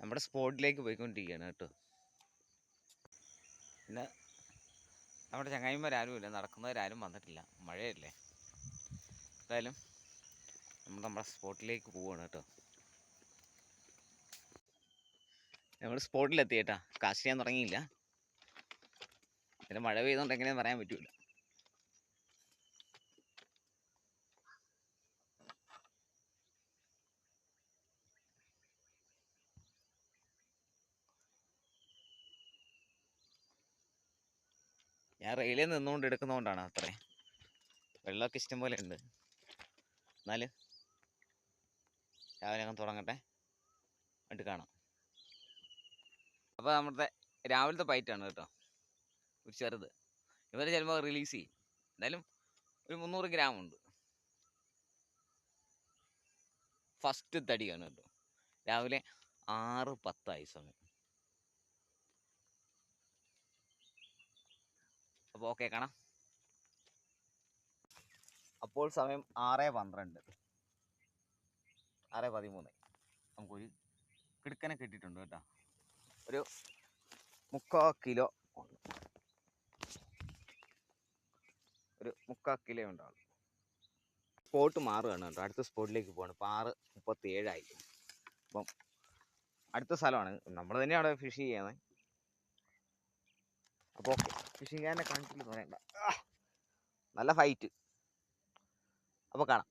നമ്മുടെ സ്പോട്ടിലേക്ക് പോയിക്കൊണ്ടിരിക്കുകയാണ് കേട്ടോ. പിന്നെ നമ്മുടെ ചങ്ങായിമാരും ഇല്ല, നടക്കുന്നവരാരും വന്നിട്ടില്ല, മഴയല്ലേ. എന്തായാലും നമ്മുടെ സ്പോട്ടിലേക്ക് പോവുകയാണ് കേട്ടോ. നമ്മൾ സ്പോട്ടിലെത്തി കേട്ടാ. കാശ് ചെയ്യാൻ തുടങ്ങിയില്ല, പിന്നെ മഴ പെയ്തുകൊണ്ട് എങ്ങനെയാന്ന് പറയാൻ പറ്റൂല. ഞാൻ റെയിലിൽ നിന്നുകൊണ്ട് എടുക്കുന്നതുകൊണ്ടാണ് അത്രയും. വെള്ളമൊക്കെ ഇഷ്ടം പോലെ ഉണ്ട്. എന്നാലും രാവിലെ അങ്ങ് തുടങ്ങട്ടെ, എന്നിട്ട് കാണാം. അപ്പോൾ നമ്മുടെ രാവിലത്തെ ബൈറ്റാണ് കേട്ടോ, ഒരു ചെറുത്. ഇവർ ചിലപ്പോൾ റിലീസ് ചെയ്യും. എന്തായാലും ഒരു 300 ഗ്രാം ഉണ്ട്. ഫസ്റ്റ് തടിയാണ് കേട്ടോ. രാവിലെ 6:10 സമയം. അപ്പോൾ ഓക്കെ, കാണാം. അപ്പോൾ സമയം 6:12, 6:13. നമുക്കൊരു കിടുക്കനെ കിട്ടിയിട്ടുണ്ട് കേട്ടോ. ഒരു 3/4 കിലോ, ഒരു 3/4 കിലോ ഉണ്ടാവും. സ്പോട്ട് മാറുകയാണ് കേട്ടോ, അടുത്ത സ്പോട്ടിലേക്ക് പോവാണ്. ഇപ്പോൾ 6:37 അപ്പം അടുത്ത സ്ഥലമാണ്. നമ്മൾ തന്നെയാണ് ഫിഷ് ചെയ്യുന്നത്. അപ്പോൾ ഓക്കെ, ഫിഷിംഗ് കാരനെ കാണിച്ചിട്ട് പറയണ്ട, നല്ല ഫൈറ്റ്. അപ്പോൾ കാണാം.